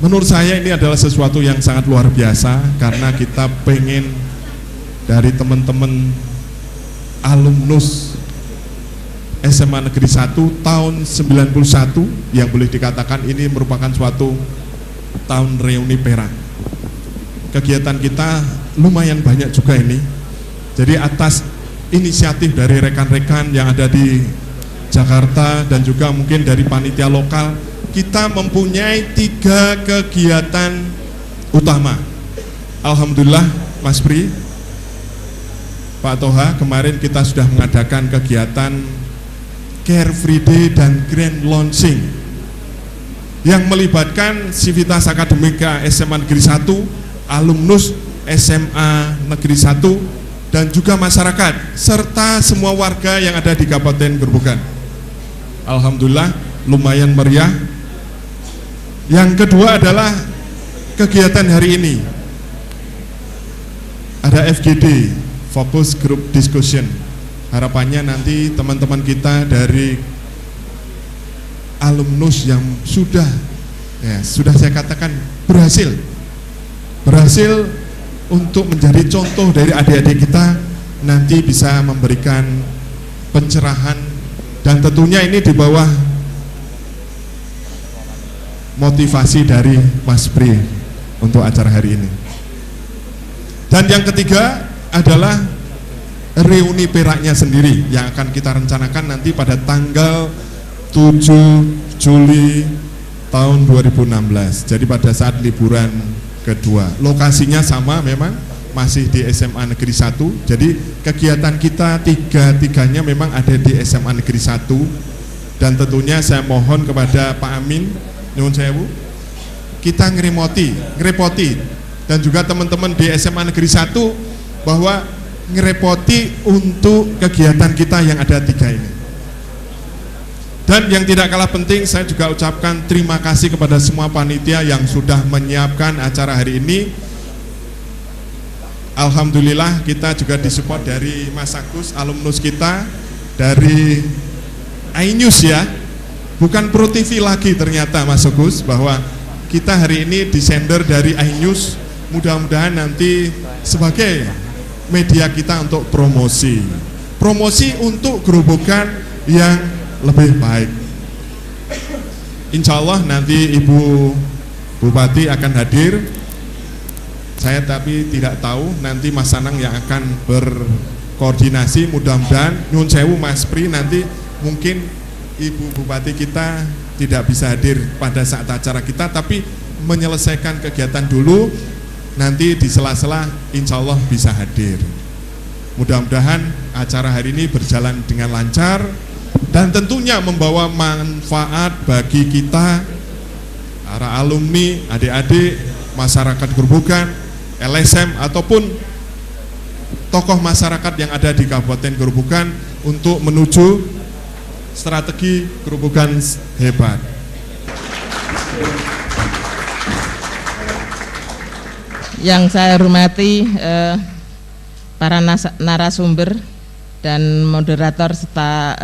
Menurut saya ini adalah sesuatu yang sangat luar biasa karena kita pengen dari teman-teman alumnus SMA Negeri 1 tahun 91 yang boleh dikatakan ini merupakan suatu tahun reuni perak. Kegiatan kita lumayan banyak juga ini. Jadi atas inisiatif dari rekan-rekan yang ada di Jakarta dan juga mungkin dari panitia lokal, kita mempunyai 3 kegiatan utama. Alhamdulillah Mas Pri, Pak Toha, kemarin kita sudah mengadakan kegiatan Care Free Day dan Grand Launching yang melibatkan Civitas Akademika SMA Negeri 1, alumnus SMA Negeri 1 dan juga masyarakat serta semua warga yang ada di Kabupaten Grobogan. Alhamdulillah lumayan meriah. Yang kedua adalah kegiatan hari ini. Ada FGD, Focus Group Discussion. Harapannya nanti teman-teman kita dari alumnus yang sudah saya katakan berhasil untuk menjadi contoh dari adik-adik kita, nanti bisa memberikan pencerahan dan tentunya ini di bawah motivasi dari Mas Pri untuk acara hari ini. Dan yang ketiga adalah reuni peraknya sendiri yang akan kita rencanakan nanti pada tanggal 7 Juli tahun 2016. Jadi pada saat liburan kedua. Lokasinya sama memang, masih di SMA Negeri 1. Jadi kegiatan kita tiga-tiganya memang ada di SMA Negeri 1. Dan tentunya saya mohon kepada Pak Amin, nyuwun sewu, kita ngerepoti dan juga teman-teman di SMA Negeri 1 bahwa ngerepoti untuk kegiatan kita yang ada 3 ini. Dan yang tidak kalah penting, saya juga ucapkan terima kasih kepada semua panitia yang sudah menyiapkan acara hari ini. Alhamdulillah kita juga disupport dari Mas Agus, alumnus kita dari iNews ya. Bukan Pro TV lagi ternyata Mas Agus, bahwa kita hari ini disender dari iNews, mudah-mudahan nanti sebagai media kita untuk promosi untuk Grobogan yang lebih baik. Insya Allah nanti Ibu Bupati akan hadir, saya tapi tidak tahu nanti Mas Anang yang akan berkoordinasi, mudah-mudahan nyun sewu Mas Pri, nanti mungkin Ibu Bupati kita tidak bisa hadir pada saat acara kita, tapi menyelesaikan kegiatan dulu, nanti di sela-sela insya Allah bisa hadir. Mudah-mudahan acara hari ini berjalan dengan lancar dan tentunya membawa manfaat bagi kita, para alumni, adik-adik, masyarakat Grobogan, LSM ataupun tokoh masyarakat yang ada di Kabupaten Grobogan untuk menuju strategi Grobogan hebat. Yang saya hormati para narasumber dan moderator serta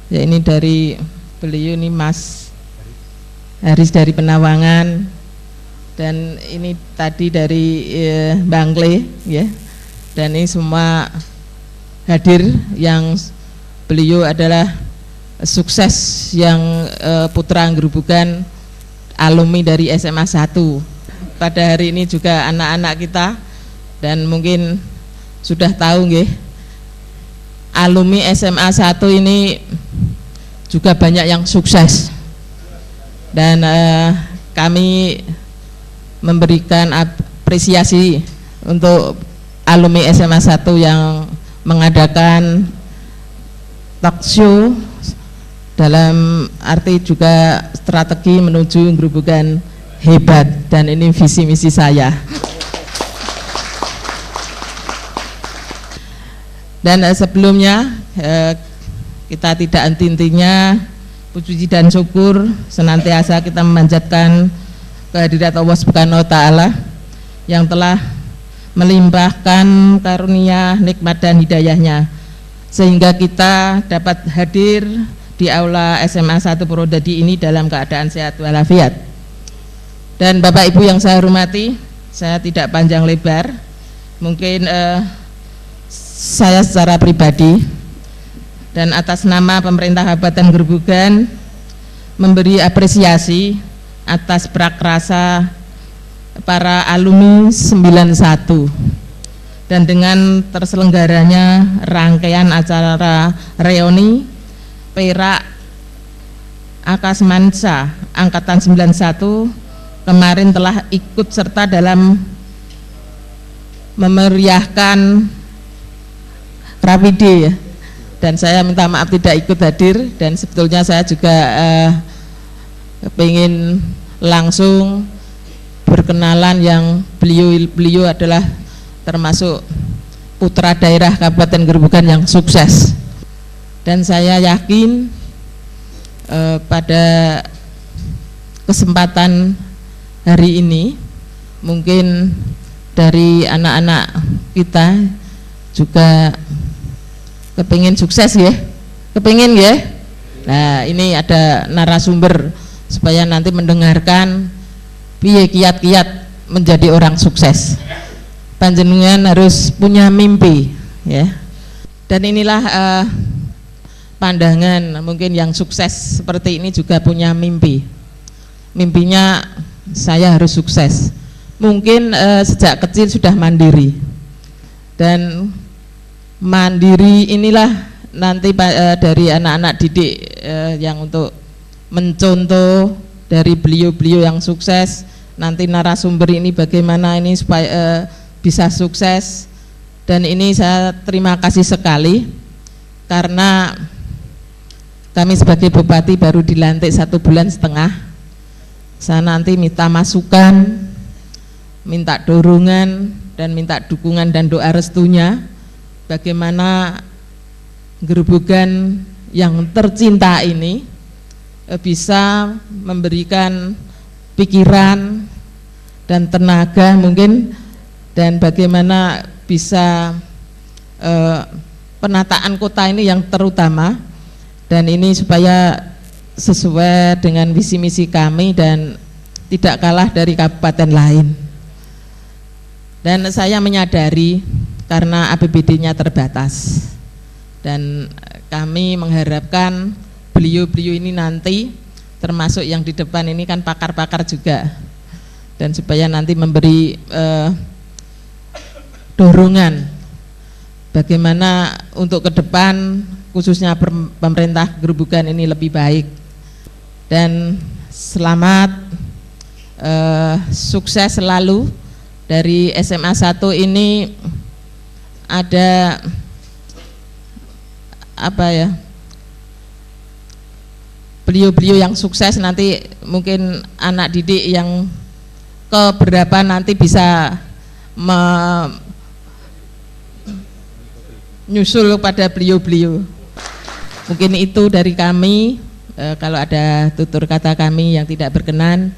ya ini dari beliau ini Mas Haris dari Penawangan dan ini tadi dari Bangkle ya, dan ini semua hadir yang beliau adalah sukses yang putra Grobogan, alumni dari SMA 1. Pada hari ini juga anak-anak kita dan mungkin sudah tahu nggih, alumni SMA 1 ini juga banyak yang sukses. Dan kami memberikan apresiasi untuk alumni SMA 1 yang mengadakan talk show dalam arti juga strategi menuju Grobogan hebat, dan ini visi misi saya. Dan sebelumnya kita tidak henti-hentinya puji dan syukur senantiasa kita memanjatkan kehadirat Allah Subhanahu wa taala yang telah melimpahkan karunia, nikmat dan hidayahnya sehingga kita dapat hadir di aula SMA 1 Purwodadi ini dalam keadaan sehat walafiat. Dan Bapak Ibu yang saya hormati, saya tidak panjang lebar, mungkin saya secara pribadi dan atas nama pemerintah Kabupaten Gerobogan memberi apresiasi atas prakarsa para alumni 91 dan dengan terselenggaranya rangkaian acara reuni Perak Akasmansa Angkatan 91 kemarin telah ikut serta dalam memeriahkan Rapide ya. Dan saya minta maaf tidak ikut hadir, dan sebetulnya saya juga ingin langsung berkenalan yang beliau adalah termasuk putra daerah Kabupaten Gerobogan yang sukses, dan saya yakin pada kesempatan hari ini mungkin dari anak-anak kita juga kepingin sukses ya, kepingin ya. Nah ini ada narasumber supaya nanti mendengarkan piye kiat-kiat menjadi orang sukses. Panjenengan harus punya mimpi ya. Dan inilah pandangan mungkin yang sukses seperti ini juga punya mimpi. Mimpinya saya harus sukses. Mungkin sejak kecil sudah mandiri. Dan mandiri inilah nanti dari anak-anak didik yang untuk mencontoh dari beliau-beliau yang sukses. Nanti narasumber ini bagaimana ini supaya bisa sukses. Dan ini saya terima kasih sekali karena kami sebagai bupati baru dilantik 1,5 bulan. Saya nanti minta masukan, minta dorongan, dan minta dukungan dan doa restunya bagaimana Gerobogan yang tercinta ini bisa memberikan pikiran dan tenaga mungkin, dan bagaimana bisa penataan kota ini yang terutama, dan ini supaya sesuai dengan visi misi kami dan tidak kalah dari kabupaten lain. Dan saya menyadari karena APBD-nya terbatas, dan kami mengharapkan beliau-beliau ini nanti termasuk yang di depan ini kan pakar-pakar juga, dan supaya nanti memberi dorongan bagaimana untuk ke depan khususnya pemerintah Gerobogan ini lebih baik. Dan selamat sukses selalu. Dari SMA 1 ini ada apa ya, beliau-beliau yang sukses, nanti mungkin anak didik yang keberapa nanti bisa menyusul pada beliau-beliau. Mungkin itu dari kami. Kalau ada tutur kata kami yang tidak berkenan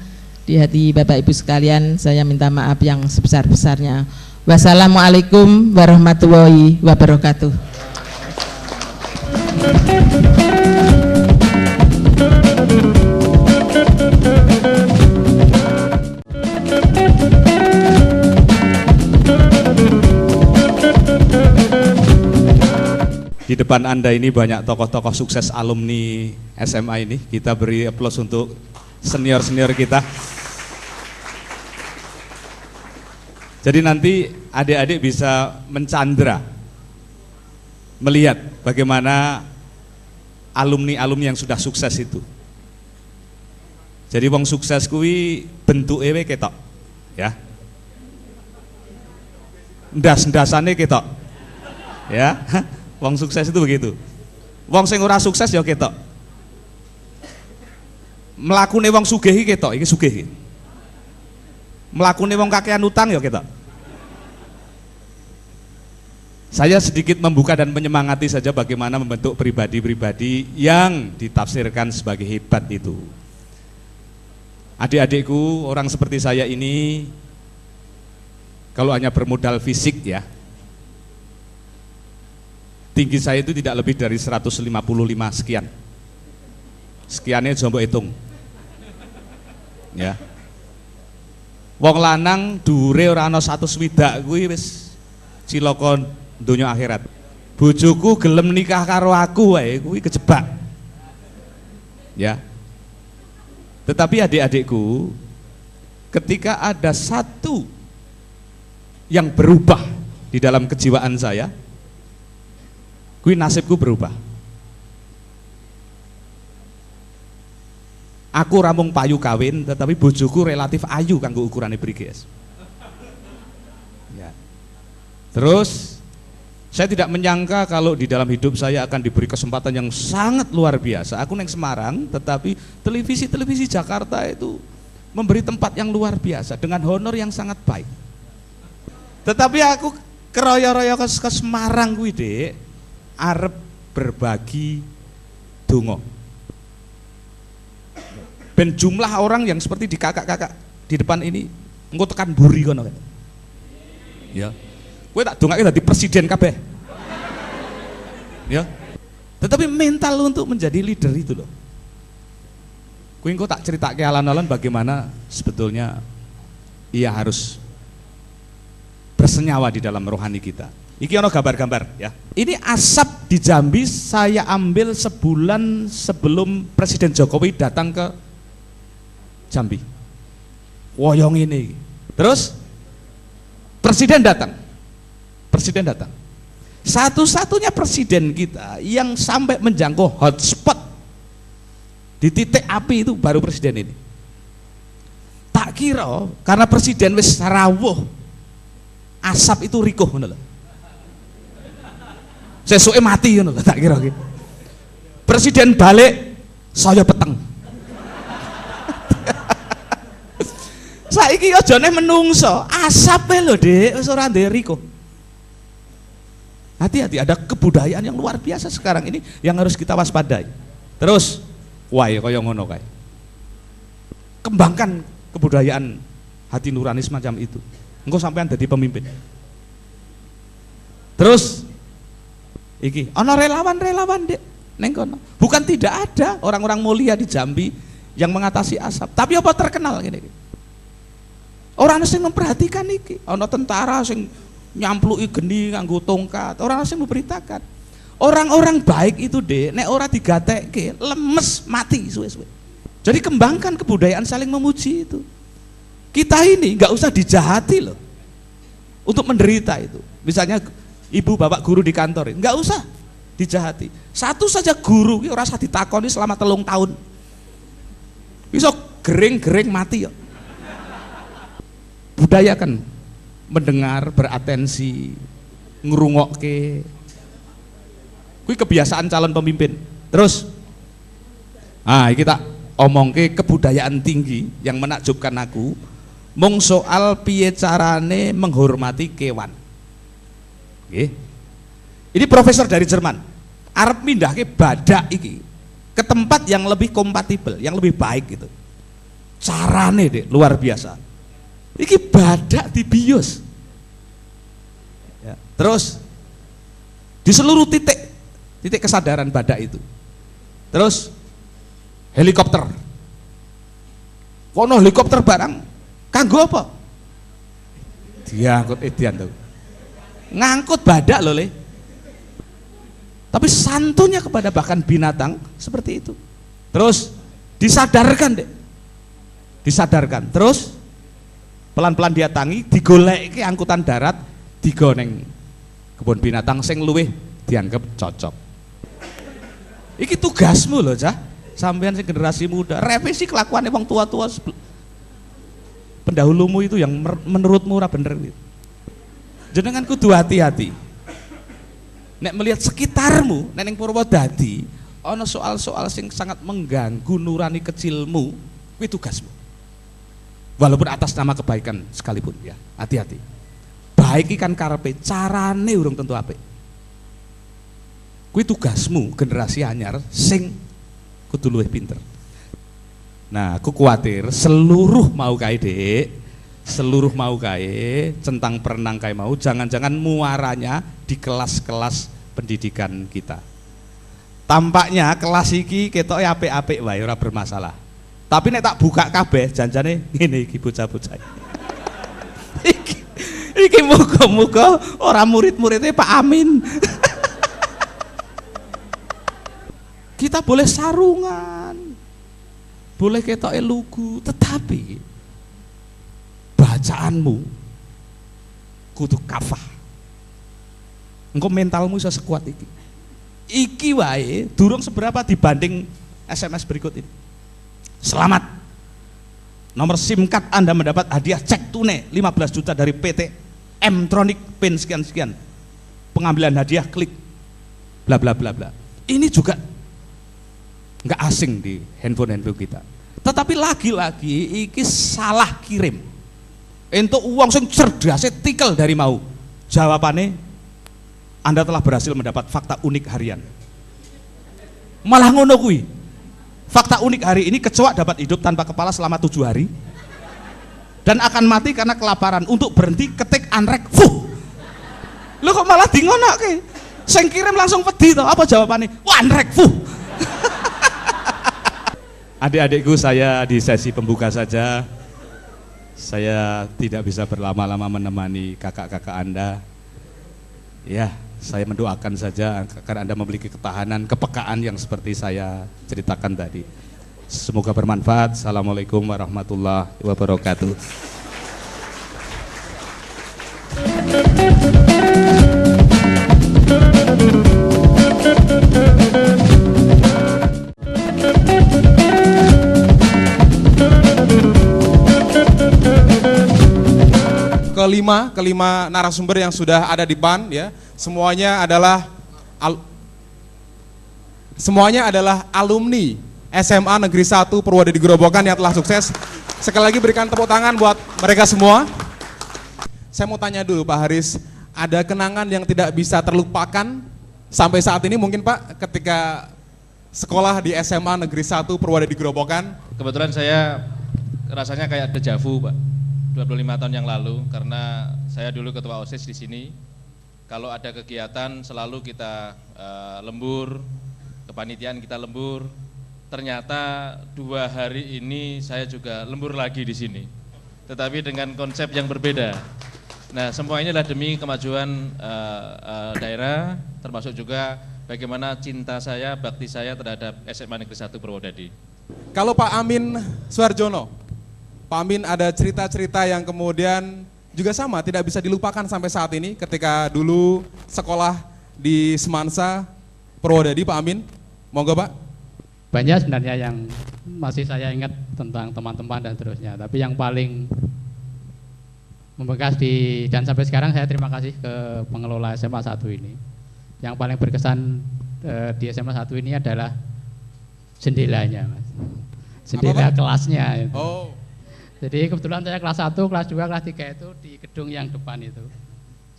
di hati Bapak Ibu sekalian, saya minta maaf yang sebesar-besarnya. Wassalamualaikum warahmatullahi wabarakatuh. Di depan Anda ini banyak tokoh-tokoh sukses alumni SMA ini. Kita beri aplaus untuk senior-senior kita. Jadi nanti adik-adik bisa mencandra, melihat bagaimana alumni-alumni yang sudah sukses itu. Jadi wong sukses kuwi bentuke ketok, ya. Ndas-ndasane ketok. Ya. Wong sukses itu begitu. Wong sing ora sukses ya ketok. Mlakune wong sugih iki ketok, iki sugih. Mlakune wong kakean utang ya ketok. Saya sedikit membuka dan menyemangati saja bagaimana membentuk pribadi-pribadi yang ditafsirkan sebagai hebat itu. Adik-adikku, orang seperti saya ini kalau hanya bermodal fisik ya, tinggi saya itu tidak lebih dari 155 sekian. Sekiannya coba hitung. Ya. Wong lanang dhuwure ora ana 100 kuwi wis cilaka donya akhirat. Bojoku gelem nikah karo aku wae kuwi kejebak. Ya. Tetapi adik-adikku, ketika ada satu yang berubah di dalam kejiwaan saya, kuwi nasibku berubah. Aku ramung payu kawin, tetapi bojoku relatif ayu kanggo ukurane Briges. Ya. Terus saya tidak menyangka kalau di dalam hidup saya akan diberi kesempatan yang sangat luar biasa. Aku neng Semarang, tetapi televisi Jakarta itu memberi tempat yang luar biasa dengan honor yang sangat baik. Tetapi aku keroyo-royo ke Semarang kuwi, Dik, arep berbagi donga. Ben jumlah orang yang seperti di kakak-kakak di depan ini engko tekan buri kono. Ya. Kowe tak dongake dadi presiden kabeh. Ya. Tetapi mental untuk menjadi leader itu loh. Kowe engko tak ceritake alon-alon bagaimana sebetulnya ia harus bersenyawa di dalam rohani kita. Iki ono gambar-gambar ya. Ini asap di Jambi saya ambil sebulan sebelum Presiden Jokowi datang ke Jambi. Woyong ini. Terus presiden datang. Satu-satunya presiden kita yang sampai menjangkau hotspot di titik api itu baru presiden ini. Tak kira karena presiden wis rawuh asap itu rikuh ngono lho. Sesuke mati ngono lho tak kira iki. Presiden balik saya peteng. Saiki aja neh menungso, asape lho, Dik, wis ora nderi kok. Hati-hati, ada kebudayaan yang luar biasa sekarang ini yang harus kita waspadai. Terus, wae kaya ngono kae. Kembangkan kebudayaan hati nurani semacam itu. Engko sampean dadi pemimpin. Terus iki ana relawan-relawan, Dik, neng kono. Bukan tidak ada orang-orang mulia di Jambi yang mengatasi asap, tapi apa terkenal gini. Orang sing memperhatikan iki, ana tentara sing nyampluki geni nganggo tongkat, orang sing memberitakan. Orang-orang baik itu, Dek, nek ora digatekke, lemes, mati suwe-suwe. Jadi kembangkan kebudayaan saling memuji itu. Kita ini nggak usah dijahati loh. Untuk menderita itu. Misalnya ibu bapak guru di kantor, nggak usah dijahati. Satu saja guru ki ora usah ditakoni selama 3 tahun. Bisa gering-gering mati ya. Budayakan mendengar, beratensi, ngrungokke. Kuwi kebiasaan calon pemimpin. Terus iki tak omongke kebudayaan tinggi yang menakjubkan aku, mung soal piye carane menghormati kewan. Nggih. Ini profesor dari Jerman. Arep mindahke badak iki ke tempat yang lebih kompatibel, yang lebih baik gitu. Carane, Dek, luar biasa. Iki badak dibius. Ya. Terus di seluruh titik kesadaran badak itu. Terus helikopter. Kono helikopter barang kanggo apa? Diangkut edian tuh. Ngangkut badak loh, Le. Tapi santunnya kepada bahkan binatang seperti itu. Terus disadarkan, Dek. Disadarkan. Terus pelan-pelan dia tangi, digoleki angkutan darat, digoneng kebun binatang sing luwih dianggap cocok. Iki tugasmu loh, Cah. Sampean sing generasi muda, revisi kelakuannya wong tua-tua pendahulumu itu yang menurutmu ora bener gitu. Jenengan kudu hati-hati. Nek melihat sekitarmu, nek ning Purwodadi, ana soal-soal sing sangat mengganggu nurani kecilmu, kuwi tugasmu. Walaupun atas nama kebaikan sekalipun ya, hati-hati. Baik ikan karepe, carane urung tentu apik. Kuwi tugasmu generasi anyar sing kudu luwih pinter. Nah, aku kuatir seluruh mau kae, Dek, seluruh mau kae centang perenang kae mau, jangan-jangan muaranya di kelas-kelas pendidikan kita. Tampaknya kelas iki ketoke apik-apik wae ora bermasalah. Tapi nek tak buka kabeh janjane ngene iki bocah-bocah. Iki muga-muga ora murid-muridnya Pak Amin. Kita boleh sarungan, boleh ketoke lugu, tetapi bacaanmu kudu kafah. Engko mentalmu iso sekuat iki. Iki wae durung seberapa dibanding SMS berikut ini. Selamat. Nomor SIM card Anda mendapat hadiah cek tunai 15 juta dari PT M-Tronic PIN sekian-sekian. Pengambilan hadiah klik bla bla bla bla. Ini juga nggak asing di handphone kita. Tetapi lagi-lagi iki salah kirim. Entuk uang sing cerdas tikel dari mau. Jawabannya Anda telah berhasil mendapat fakta unik harian. Malah ngono kuwi. Fakta unik hari ini kecoak dapat hidup tanpa kepala selama 7 hari dan akan mati karena kelaparan. Untuk berhenti ketik anrek. Lo kok malah di ngono ke? Sing kirim langsung pedih toh. Apa jawabannya? Anrek. Adik-adikku, saya di sesi pembuka saja. Saya tidak bisa berlama-lama menemani kakak-kakak Anda. Ya, saya mendoakan saja agar Anda memiliki ketahanan, kepekaan yang seperti saya ceritakan tadi. Semoga bermanfaat. Assalamualaikum warahmatullahi wabarakatuh. Kelima narasumber yang sudah ada di PAN ya, semuanya adalah alumni SMA Negeri 1 Purwodadi Grobogan yang telah sukses. Sekali lagi berikan tepuk tangan buat mereka semua. Saya mau tanya dulu Pak Haris, ada kenangan yang tidak bisa terlupakan sampai saat ini mungkin Pak ketika sekolah di SMA Negeri 1 Purwodadi Grobogan? Kebetulan saya rasanya kayak dejavu Pak, 25 tahun yang lalu, karena saya dulu ketua OSIS di sini. Kalau ada kegiatan selalu kita lembur, kepanitiaan kita lembur. Ternyata 2 hari ini saya juga lembur lagi di sini, tetapi dengan konsep yang berbeda. Nah, semua ini adalah demi kemajuan daerah, termasuk juga bagaimana cinta saya, bakti saya terhadap SMA Negeri 1 Purwodadi. Kalau Pak Amin Suharjono, Pak Amin ada cerita-cerita yang kemudian juga sama tidak bisa dilupakan sampai saat ini ketika dulu sekolah di Semansa Purwodadi, Pak Amin, monggo Pak. Banyak sebenarnya yang masih saya ingat tentang teman-teman dan seterusnya, tapi yang paling membekas dan sampai sekarang saya terima kasih ke pengelola SMA 1 ini. Yang paling berkesan di SMA 1 ini adalah jendelanya, Mas. Jendela kelasnya. Oh. Jadi kebetulan saya kelas 1, kelas 2, kelas 3 itu di gedung yang depan itu.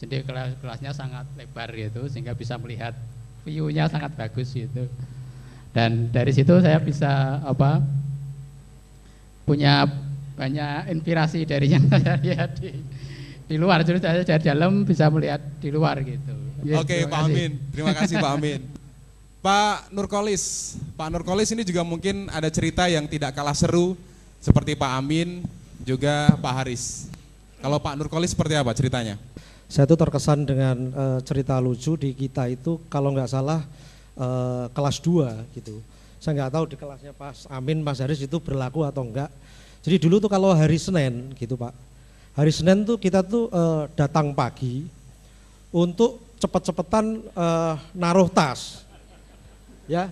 Jadi kelasnya sangat lebar gitu sehingga bisa melihat view-nya sangat bagus gitu. Dan dari situ saya bisa punya banyak inspirasi dari yang saya lihat di luar. Jadi saya dari dalam bisa melihat di luar gitu. Yes, Oke, Pak Amin. Terima kasih Pak Amin. Pak Nurkolis ini juga mungkin ada cerita yang tidak kalah seru seperti Pak Amin juga Pak Haris. Kalau Pak Nurkolis seperti apa ceritanya? Saya tuh terkesan dengan cerita lucu di kita itu kalau nggak salah kelas 2 gitu. Saya nggak tahu di kelasnya Pak Amin, Mas Haris itu berlaku atau enggak. Jadi dulu tuh kalau hari Senin gitu Pak, hari Senin tuh kita tuh datang pagi untuk cepet-cepetan naruh tas. Ya,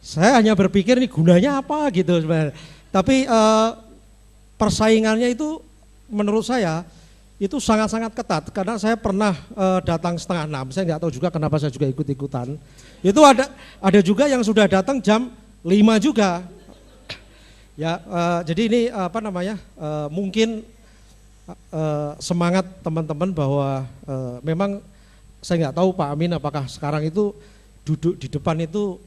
saya hanya berpikir ini gunanya apa gitu sebenarnya. Tapi persaingannya itu menurut saya itu sangat-sangat ketat karena saya pernah datang 5:30. Saya nggak tahu juga kenapa saya juga ikut-ikutan. Itu ada juga yang sudah datang jam 5 juga. Ya, jadi ini mungkin semangat teman-teman bahwa memang saya nggak tahu Pak Amin apakah sekarang itu duduk di depan itu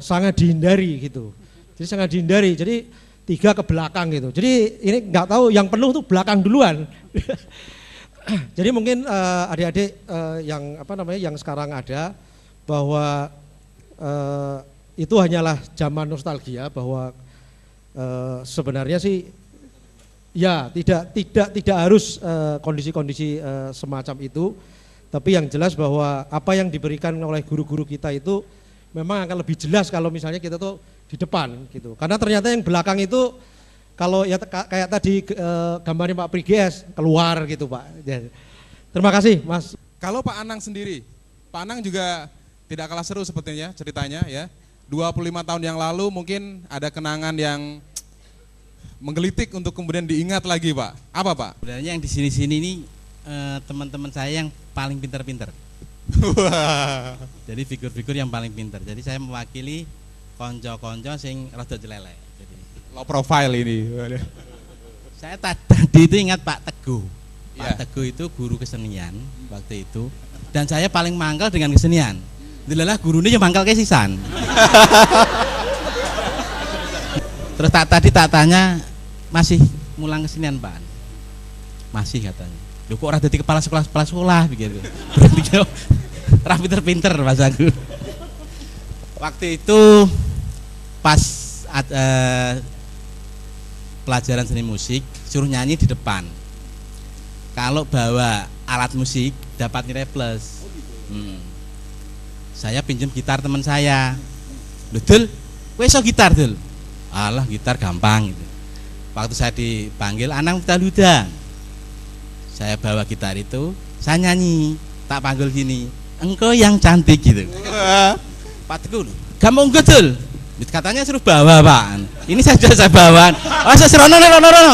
sangat dihindari gitu. Jadi sangat dihindari. Jadi 3 ke belakang gitu. Jadi ini nggak tahu yang penuh tuh belakang duluan. Jadi mungkin adik-adik yang apa namanya yang sekarang ada bahwa itu hanyalah zaman nostalgia, bahwa sebenarnya sih ya tidak harus kondisi-kondisi semacam itu, tapi yang jelas bahwa apa yang diberikan oleh guru-guru kita itu memang akan lebih jelas kalau misalnya kita tuh di depan gitu. Karena ternyata yang belakang itu kalau ya kayak tadi gambarnya Pak Priges keluar gitu Pak. Terima kasih Mas. Kalau Pak Anang sendiri, Pak Anang juga tidak kalah seru sepertinya ceritanya ya. 25 tahun yang lalu mungkin ada kenangan yang menggelitik untuk kemudian diingat lagi Pak. Apa Pak? Sebenarnya yang di sini-sini ini teman-teman saya yang paling pintar-pintar. Jadi figur-figur yang paling pintar. Jadi saya mewakili konco-konco sing rada jelelek. Jadi Low profile ini. saya tadi itu ingat Pak Teguh. Pak Iya. Teguh itu guru kesenian waktu itu. Dan saya paling mangkal dengan kesenian. Dilalah guru ini yang mangkal ke sisan. Terus tadi tanya masih mulang kesenian Pak? Masih katanya. Loh kok ora dadi kepala sekolah begitu. Berarti ora pinter-pinter Mas Agus. Waktu itu pas pelajaran seni musik suruh nyanyi di depan. Kalau bawa alat musik dapat nilai plus. Saya pinjam gitar teman saya. Loh Dul, kowe iso gitar Dul? Alah gitar gampang gitu. Waktu saya dipanggil Anang Luda. Saya bawa gitar itu, saya nyanyi, tak panggil gini, engkau yang cantik gitu. Pak Teguh, gampang Dul. Katanya suruh bawa Pak. Ini saya bawa. Oh saya serono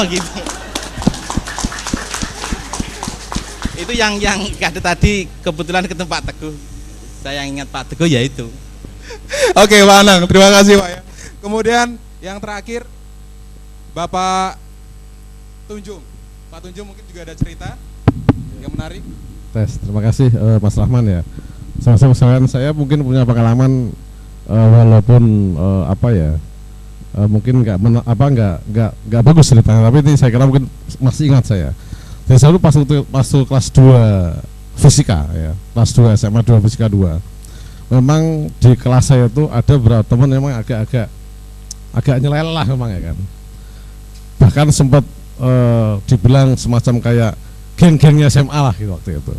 gitu. Itu yang ada tadi kebetulan ketemu Pak Teguh. Saya ingat Pak Teguh ya itu. Oke Pak Anang, terima kasih Pak ya. Kemudian yang terakhir Bapak Tunjung. Pak Tunjung mungkin juga ada cerita yang menarik. Terima kasih Mas Rahman ya. Sama-sama saya mungkin punya pengalaman walaupun mungkin nggak bagus ceritanya, tapi ini saya kira mungkin masih ingat saya. Jadi saya dulu masuk kelas 2 fisika ya, kelas 2 SMA 2 fisika 2. Memang di kelas saya itu ada beberapa teman memang agak nyelel lah memang ya kan. Bahkan sempat dibilang semacam kayak geng-gengnya SMA lah gitu waktu itu.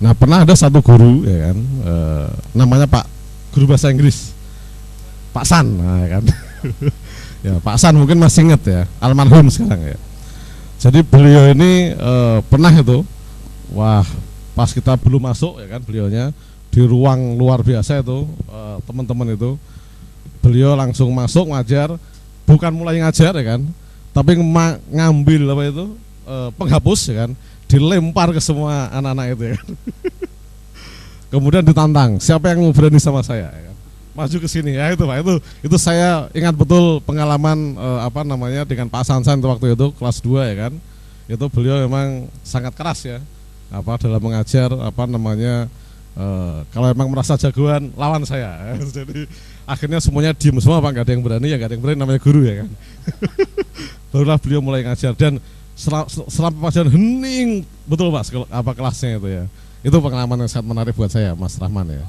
Nah pernah ada satu guru ya kan, namanya Pak Guru Bahasa Inggris, Pak San, nah, ya kan. Ya Pak San mungkin masih ingat ya, almarhum sekarang ya. Jadi beliau ini pernah itu, wah pas kita belum masuk ya kan, beliaunya di ruang luar biasa itu teman-teman itu, beliau langsung masuk ngajar, bukan mulai ngajar ya kan, tapi ngambil apa itu penghapus ya kan, dilempar ke semua anak-anak itu ya kan. Kemudian ditantang, siapa yang mau berani sama saya ya kan? Maju ke sini ya itu Pak, itu saya ingat betul pengalaman dengan Pak Sansan itu waktu itu kelas 2 ya kan. Itu beliau memang sangat keras ya dalam mengajar kalau memang merasa jagoan lawan saya. Jadi akhirnya semuanya diem semua Pak, nggak ada yang berani ya, nggak ada yang berani, namanya guru ya kan. Barulah beliau mulai ngajar dan selama pelajaran hening betul Pak kelasnya itu ya. Itu pengalaman yang sangat menarik buat saya Mas Rahman ya.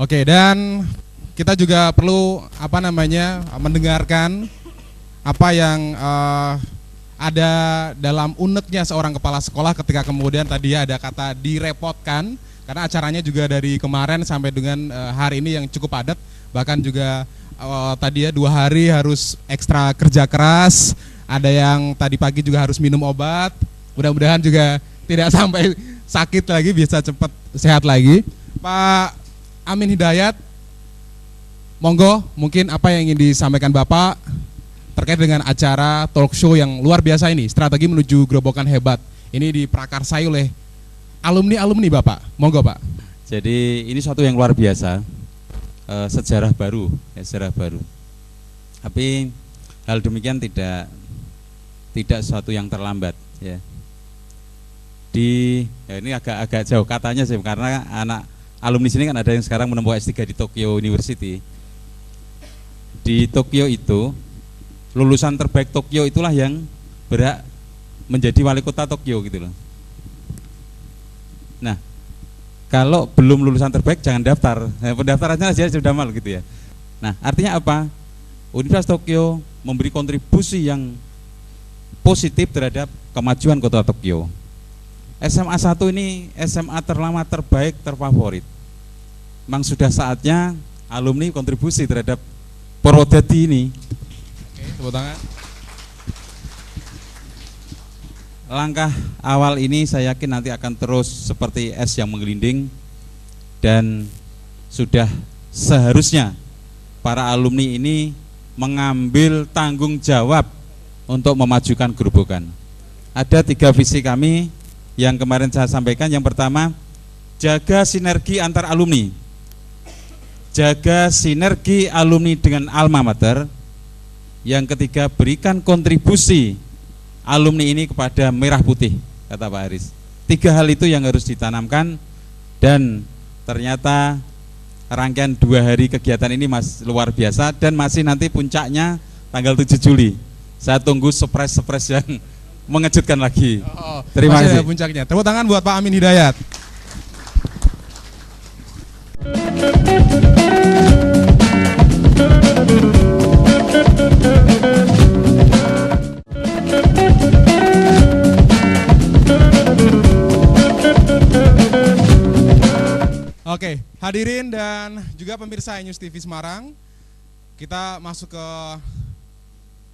Oke, dan kita juga perlu mendengarkan apa yang ada dalam uneknya seorang kepala sekolah ketika kemudian tadi ada kata direpotkan, karena acaranya juga dari kemarin sampai dengan hari ini yang cukup padat, bahkan juga tadi ya 2 hari harus ekstra kerja keras, ada yang tadi pagi juga harus minum obat, mudah-mudahan juga tidak sampai sakit lagi, bisa cepat sehat lagi. Pak Amin Hidayat, monggo mungkin apa yang ingin disampaikan Bapak terkait dengan acara talk show yang luar biasa ini, strategi menuju Grobogan hebat. Ini diprakarsai oleh alumni Bapak, monggo Pak. Jadi ini suatu yang luar biasa, sejarah baru. Tapi hal demikian tidak sesuatu yang terlambat ya. Ini agak jauh katanya sih, karena anak alumni sini kan ada yang sekarang menempuh S3 di Tokyo University. Di Tokyo itu lulusan terbaik Tokyo itulah yang berhak menjadi wali kota Tokyo gitu loh. Nah, kalau belum lulusan terbaik jangan daftar. Pendaftarannya aja sudah mal gitu ya. Nah, artinya apa? Universitas Tokyo memberi kontribusi yang positif terhadap kemajuan kota Tokyo. SMA 1 ini SMA terlama, terbaik, terfavorit. Memang sudah saatnya alumni kontribusi terhadap Purwodadi ini. Oke, tepuk tangan. Langkah awal ini saya yakin nanti akan terus seperti es yang menggelinding, dan sudah seharusnya para alumni ini mengambil tanggung jawab untuk memajukan Grobogan. Ada 3 visi kami yang kemarin saya sampaikan. Yang pertama, jaga sinergi antar alumni. Jaga sinergi alumni dengan alma mater. Yang ketiga, berikan kontribusi alumni ini kepada merah putih, kata Pak Haris. 3 hal itu yang harus ditanamkan, dan ternyata rangkaian 2 hari kegiatan ini luar biasa, dan masih nanti puncaknya tanggal 7 Juli. Saya tunggu surprise yang mengejutkan lagi. Terima kasih. Puncaknya. Tepuk tangan buat Pak Amin Hidayat. Oke, hadirin dan juga pemirsa News TV Semarang, kita masuk ke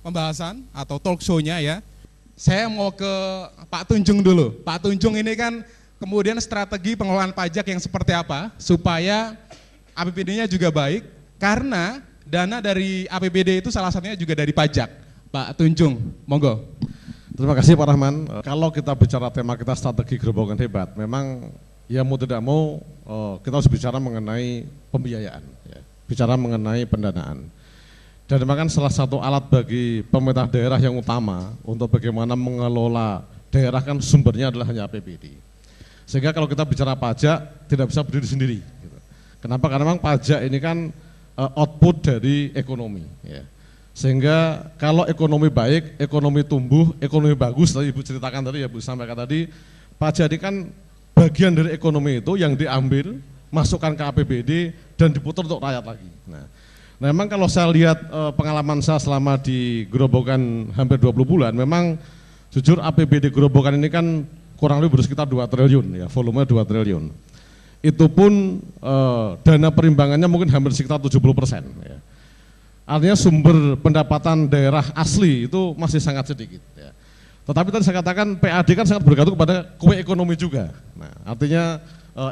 pembahasan atau talk show-nya ya. Saya mau ke Pak Tunjung dulu. Pak Tunjung ini kan kemudian strategi pengelolaan pajak yang seperti apa supaya APBD-nya juga baik, karena dana dari APBD itu salah satunya juga dari pajak. Pak Tunjung, monggo. Terima kasih Pak Rahman. Kalau kita bicara tema kita strategi Grobogan hebat, memang ya mau tidak mau kita harus bicara mengenai pembiayaan, ya. Bicara mengenai pendanaan. Dan memang salah satu alat bagi pemerintah daerah yang utama untuk bagaimana mengelola daerah kan sumbernya adalah hanya APBD. Sehingga kalau kita bicara pajak tidak bisa berdiri sendiri. Gitu. Kenapa? Karena memang pajak ini kan output dari ekonomi. Ya. Sehingga kalau ekonomi baik, ekonomi tumbuh, ekonomi bagus, tadi Ibu ceritakan tadi ya, Bu sampaikan tadi, pajak ini kan bagian dari ekonomi itu yang diambil, masukkan ke APBD dan diputar untuk rakyat lagi. Nah, memang kalau saya lihat pengalaman saya selama di Grobogan hampir 20 bulan, memang jujur APBD Grobogan ini kan kurang lebih bersekitar 2 triliun ya, volumenya 2 triliun. Itu pun dana perimbangannya mungkin hampir sekitar 70%. Ya. Artinya sumber pendapatan daerah asli itu masih sangat sedikit. Ya. Tetapi tadi saya katakan PAD kan sangat bergantung kepada kue ekonomi juga. Nah, artinya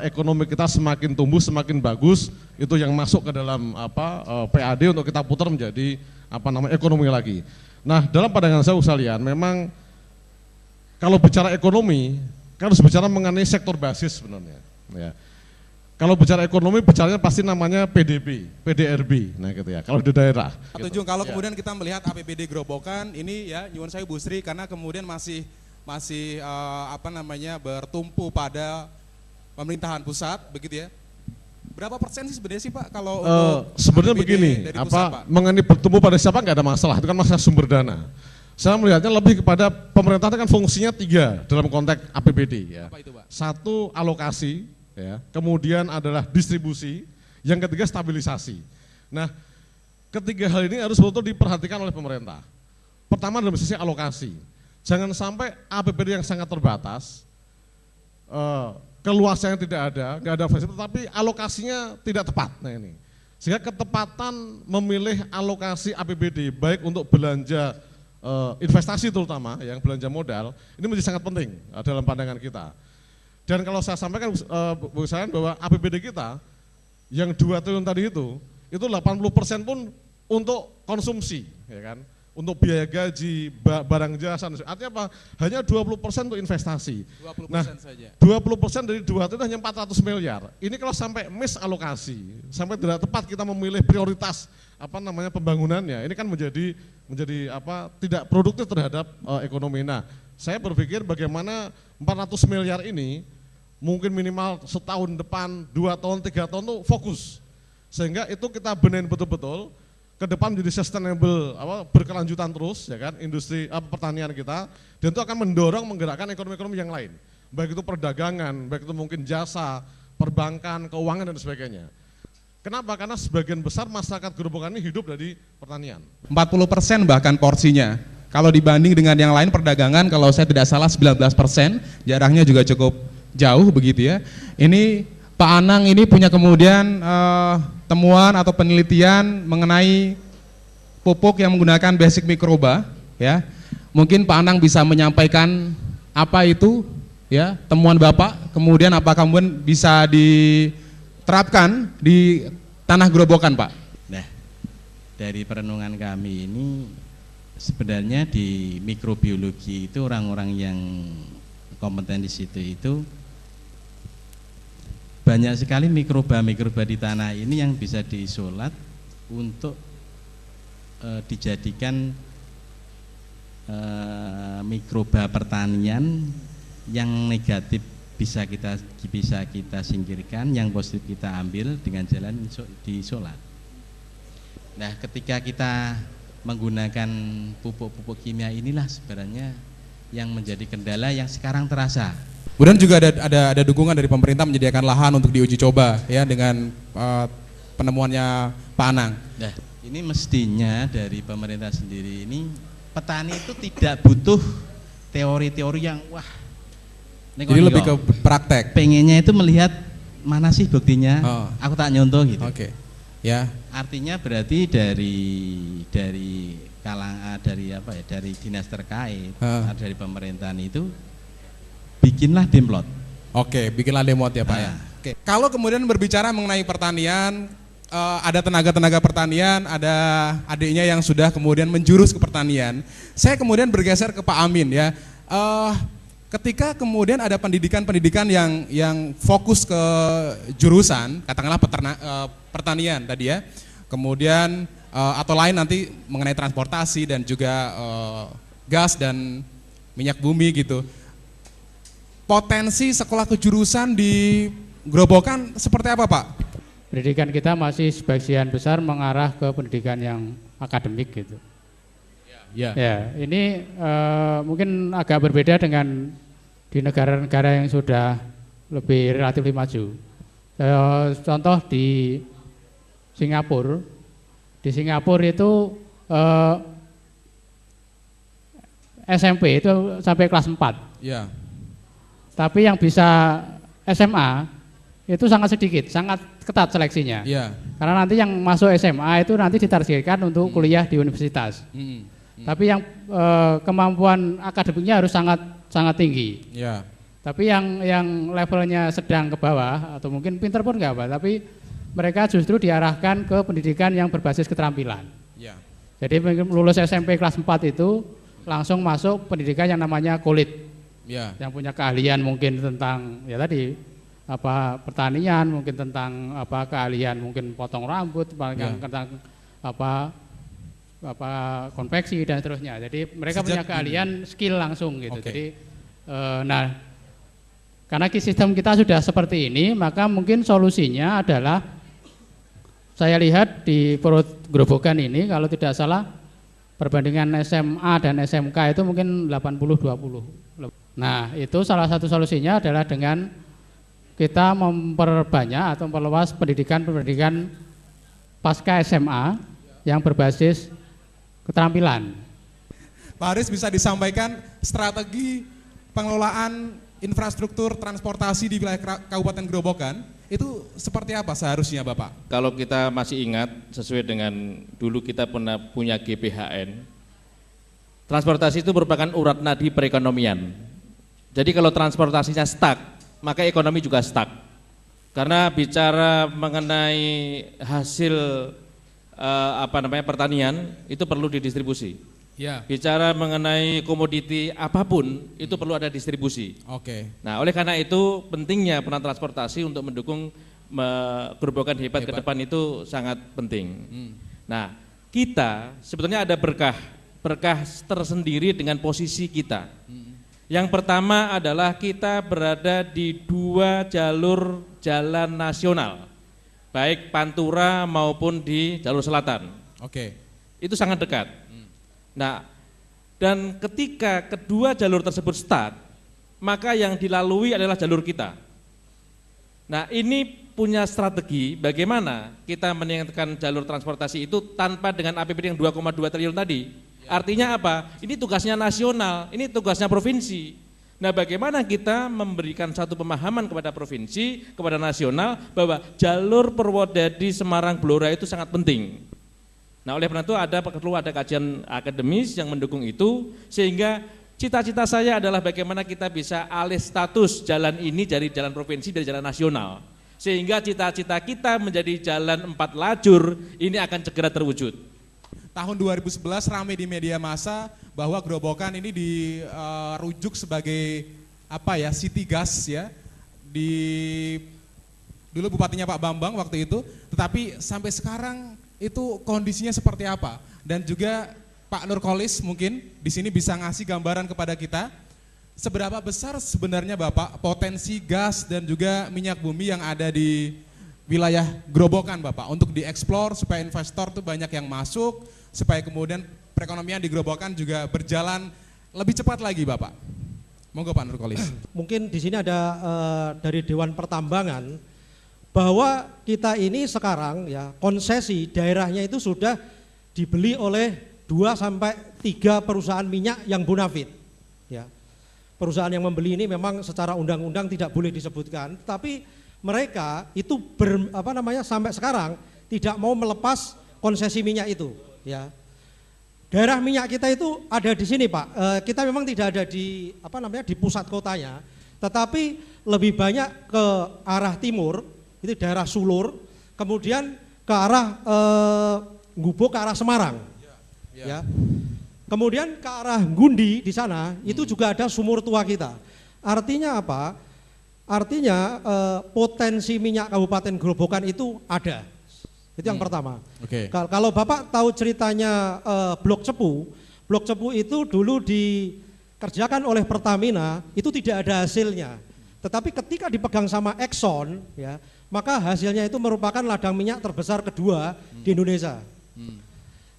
ekonomi kita semakin tumbuh, semakin bagus, itu yang masuk ke dalam PAD untuk kita putar menjadi ekonomi lagi. Nah, dalam pandangan saya sekalian, memang kalau bicara ekonomi, kan harus bicara mengenai sektor basis sebenarnya. Ya. Kalau bicara ekonomi, bicaranya pasti namanya PDB, PDRB, nah gitu ya. Kalau di daerah. Pak Tunjung, kalau kemudian kita melihat APBD Grobogan ini ya, nyuwun saya Bu Sri, karena kemudian masih bertumpu pada pemerintahan pusat, begitu ya. Berapa persen sih sebenarnya sih Pak kalau sebenarnya begini, mengenai bertumpu pada siapa nggak ada masalah, itu kan masalah sumber dana. Saya melihatnya lebih kepada pemerintah kan fungsinya 3 dalam konteks APBD ya. Apa itu, Pak? 1 alokasi, ya, kemudian adalah distribusi, yang ketiga stabilisasi. Nah, ketiga hal ini harus betul-betul diperhatikan oleh pemerintah. Pertama dalam sisi alokasi, jangan sampai APBD yang sangat terbatas, keluasannya tidak ada, nggak ada fleksibel, tapi alokasinya tidak tepat. Nah ini, sehingga ketepatan memilih alokasi APBD baik untuk belanja investasi terutama, yang belanja modal, ini menjadi sangat penting dalam pandangan kita. Dan kalau saya sampaikan Bu Sayan bahwa APBD kita yang 2 triliun tadi itu 80% pun untuk konsumsi, ya kan? Untuk biaya gaji, barang jasa, artinya apa? Hanya 20% untuk investasi. 20% nah, saja. 20% dari 2 triliun hanya 400 miliar. Ini kalau sampai miss alokasi, sampai tidak tepat kita memilih prioritas pembangunannya, ini kan menjadi tidak produktif terhadap ekonomi. Nah, saya berpikir bagaimana 400 miliar ini mungkin minimal setahun depan, 2 tahun, 3 tahun itu fokus. Sehingga itu kita benahin betul-betul, ke depan menjadi sustainable, berkelanjutan terus, ya kan, industri pertanian kita, dan itu akan mendorong menggerakkan ekonomi-ekonomi yang lain. baik itu perdagangan, baik itu mungkin jasa, perbankan, keuangan dan sebagainya. Kenapa? Karena sebagian besar masyarakat Gerobokan ini hidup dari pertanian. 40% bahkan porsinya. Kalau dibanding dengan yang lain perdagangan, kalau saya tidak salah 19%, jaraknya juga cukup jauh begitu ya. Ini Pak Anang ini punya kemudian temuan atau penelitian mengenai pupuk yang menggunakan basic mikroba ya. Mungkin Pak Anang bisa menyampaikan apa itu ya temuan Bapak, kemudian apakah kemudian bisa diterapkan di tanah Gerobokan, Pak? Nah, dari perenungan kami ini sebenarnya di mikrobiologi itu orang-orang yang kompeten di situ itu banyak sekali mikroba-mikroba di tanah ini yang bisa diisolat untuk dijadikan mikroba pertanian. Yang negatif bisa kita singkirkan, yang positif kita ambil dengan jalan diisolat. Nah, ketika kita menggunakan pupuk-pupuk kimia inilah sebenarnya yang menjadi kendala yang sekarang terasa. Kemudian juga ada dukungan dari pemerintah menyediakan lahan untuk diuji coba ya dengan penemuannya Pak Anang. Nah, ini mestinya dari pemerintah sendiri ini petani itu tidak butuh teori-teori yang wah. Jadi lebih ke praktek. Pengennya itu melihat mana sih buktinya. Aku tak nyontoh gitu. Oke. Ya. Artinya berarti dari dinas terkait, dari pemerintahan itu bikinlah demplot. Oke, bikinlah demplot ya Pak ya. Oke. Kalau kemudian berbicara mengenai pertanian, ada tenaga-tenaga pertanian, ada adiknya yang sudah kemudian menjurus ke pertanian. Saya kemudian bergeser ke Pak Amin ya. Ketika kemudian ada pendidikan yang fokus ke jurusan, katakanlah pertanian tadi ya, kemudian atau lain nanti mengenai transportasi dan juga gas dan minyak bumi gitu. Potensi sekolah kejurusan di Gerobokan seperti apa Pak? Pendidikan kita masih sebagian besar mengarah ke pendidikan yang akademik gitu. Ya. Ya, ini mungkin agak berbeda dengan di negara-negara yang sudah lebih relatif maju. Contoh di Singapura itu SMP itu sampai kelas 4. Ya. Tapi yang bisa SMA itu sangat sedikit, sangat ketat seleksinya. Ya. Karena nanti yang masuk SMA itu nanti ditargetkan untuk kuliah di universitas. Tapi yang kemampuan akademiknya harus sangat tinggi. Ya. Tapi yang levelnya sedang ke bawah atau mungkin pinter pun enggak apa, tapi mereka justru diarahkan ke pendidikan yang berbasis keterampilan. Ya. Jadi lulus SMP kelas 4 itu langsung masuk pendidikan yang namanya kulit. Ya. Yang punya keahlian mungkin tentang ya tadi pertanian, mungkin tentang keahlian mungkin potong rambut, tentang konveksi dan seterusnya. Jadi mereka punya keahlian skill langsung gitu. Jadi karena sistem kita sudah seperti ini, maka mungkin solusinya adalah saya lihat di Perut Gerobokan ini kalau tidak salah perbandingan SMA dan SMK itu mungkin 80-20. Nah, itu salah satu solusinya adalah dengan kita memperbanyak atau memperluas pendidikan pasca SMA yang berbasis keterampilan. Pak Haris, bisa disampaikan strategi pengelolaan infrastruktur transportasi di wilayah Kabupaten Gerobokan itu seperti apa seharusnya Bapak? Kalau kita masih ingat sesuai dengan dulu kita pernah punya GPHN, transportasi itu merupakan urat nadi perekonomian. Jadi kalau transportasinya stuck, maka ekonomi juga stuck. Karena bicara mengenai hasil pertanian itu perlu didistribusi. Ya. Bicara mengenai komoditi apapun itu perlu ada distribusi. Oke. Nah, oleh karena itu pentingnya peran transportasi untuk mendukung Gerobokan hebat ke depan itu sangat penting. Nah, kita sebetulnya ada berkah tersendiri dengan posisi kita. Yang pertama adalah kita berada di 2 jalur jalan nasional, baik Pantura maupun di jalur selatan. Oke. Itu sangat dekat. Nah, dan ketika kedua jalur tersebut stuck, maka yang dilalui adalah jalur kita. Nah, ini punya strategi bagaimana kita meningkatkan jalur transportasi itu tanpa dengan APBD yang 2,2 triliun tadi. Artinya apa? Ini tugasnya nasional, ini tugasnya provinsi. Nah, bagaimana kita memberikan satu pemahaman kepada provinsi, kepada nasional bahwa jalur Purwodadi Semarang Blora itu sangat penting. Nah, oleh karena itu perlu ada kajian akademis yang mendukung itu, sehingga cita-cita saya adalah bagaimana kita bisa alih status jalan ini dari jalan provinsi dari jalan nasional. Sehingga cita-cita kita menjadi jalan 4 lajur ini akan segera terwujud. Tahun 2011 ramai di media massa bahwa Grobogan ini dirujuk sebagai city gas ya. Dulu bupatinya Pak Bambang waktu itu, tetapi sampai sekarang itu kondisinya seperti apa? Dan juga Pak Nurkolis mungkin di sini bisa ngasih gambaran kepada kita seberapa besar sebenarnya Bapak potensi gas dan juga minyak bumi yang ada di wilayah Grobogan Bapak untuk dieksplor supaya investor tuh banyak yang masuk, supaya kemudian perekonomian di Grobogan juga berjalan lebih cepat lagi Bapak. Monggo Pak Nurkolis. Mungkin di sini ada dari Dewan Pertambangan bahwa kita ini sekarang ya konsesi daerahnya itu sudah dibeli oleh 2 sampai 3 perusahaan minyak yang bonafit. Ya. Perusahaan yang membeli ini memang secara undang-undang tidak boleh disebutkan, tapi mereka itu sampai sekarang tidak mau melepas konsesi minyak itu. Ya. Daerah minyak kita itu ada di sini Pak. Kita memang tidak ada di di pusat kotanya, tetapi lebih banyak ke arah timur, itu daerah Sulur, kemudian ke arah Gubuk, ke arah Semarang. Ya. Kemudian ke arah Gundi di sana itu juga ada sumur tua kita. Artinya apa? Artinya potensi minyak Kabupaten Grobogan itu ada. Itu yang pertama. Okay. Kalau Bapak tahu ceritanya Blok Cepu itu dulu dikerjakan oleh Pertamina, itu tidak ada hasilnya. Tetapi ketika dipegang sama Exxon, ya, maka hasilnya itu merupakan ladang minyak terbesar kedua di Indonesia.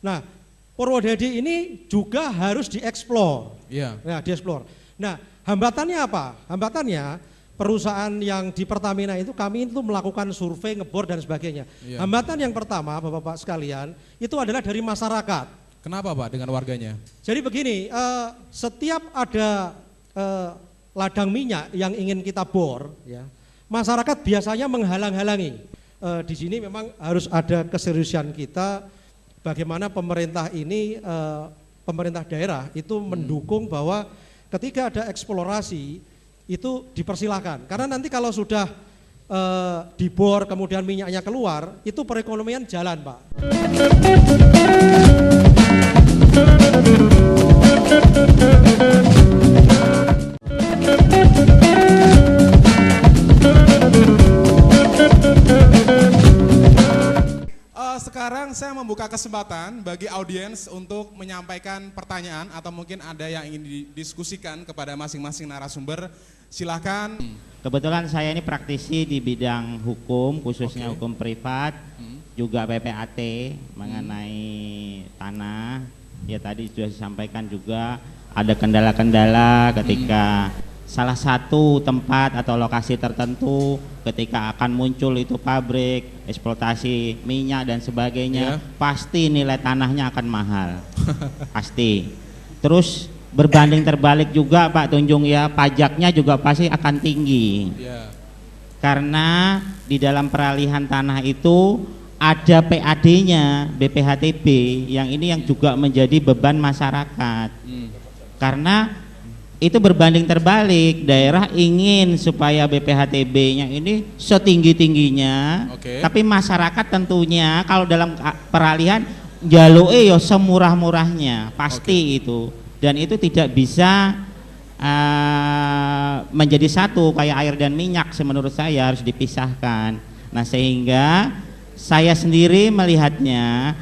Nah, Purwodadi ini juga harus dieksplor. Iya. Ya, dieksplor. Nah, hambatannya apa? Hambatannya perusahaan yang di Pertamina itu kami itu melakukan survei, ngebor dan sebagainya. Iya. Hambatan yang pertama, Bapak-bapak sekalian, itu adalah dari masyarakat. Kenapa Pak dengan warganya? Jadi begini, setiap ada ladang minyak yang ingin kita bor, ya, masyarakat biasanya menghalang-halangi. Di sini memang harus ada keseriusan kita. Bagaimana pemerintah ini, pemerintah daerah itu mendukung bahwa ketika ada eksplorasi itu dipersilahkan. Karena nanti kalau sudah dibor kemudian minyaknya keluar, itu perekonomian jalan Pak. Sekarang saya membuka kesempatan bagi audiens untuk menyampaikan pertanyaan atau mungkin ada yang ingin didiskusikan kepada masing-masing narasumber. Silakan. Kebetulan saya ini praktisi di bidang hukum, khususnya hukum privat, juga PPAT mengenai tanah. Ya tadi sudah disampaikan juga ada kendala-kendala ketika salah satu tempat atau lokasi tertentu ketika akan muncul itu pabrik, eksploitasi minyak dan sebagainya, pasti nilai tanahnya akan mahal. Pasti. Terus berbanding terbalik juga Pak Tunjung ya, pajaknya juga pasti akan tinggi. Karena di dalam peralihan tanah itu ada PAD-nya, BPHTB, yang ini yang juga menjadi beban masyarakat. Karena itu berbanding terbalik, daerah ingin supaya BPHTB-nya ini setinggi-tingginya, tapi masyarakat tentunya kalau dalam peralihan jaluk yo semurah-murahnya, pasti itu. Dan itu tidak bisa menjadi satu kayak air dan minyak, menurut saya harus dipisahkan. Nah sehingga saya sendiri melihatnya,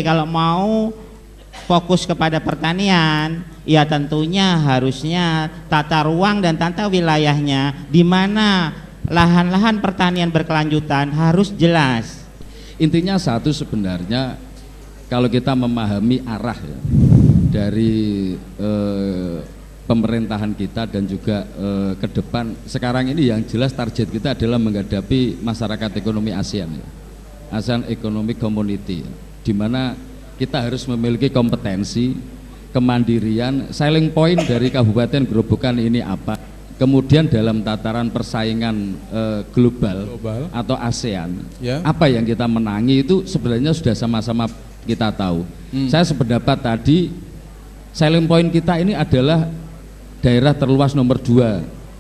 kalau mau fokus kepada pertanian, ya tentunya harusnya tata ruang dan tata wilayahnya di mana lahan-lahan pertanian berkelanjutan harus jelas. Intinya satu sebenarnya, kalau kita memahami arah ya, dari pemerintahan kita dan juga ke depan sekarang ini yang jelas target kita adalah menghadapi masyarakat ekonomi ASEAN ya. ASEAN Economic Community ya, di mana kita harus memiliki kompetensi, kemandirian, selling point dari Kabupaten Grobogan ini apa, kemudian dalam tataran persaingan global atau ASEAN apa yang kita menangi itu sebenarnya sudah sama-sama kita tahu. Saya sependapat tadi selling point kita ini adalah daerah terluas nomor 2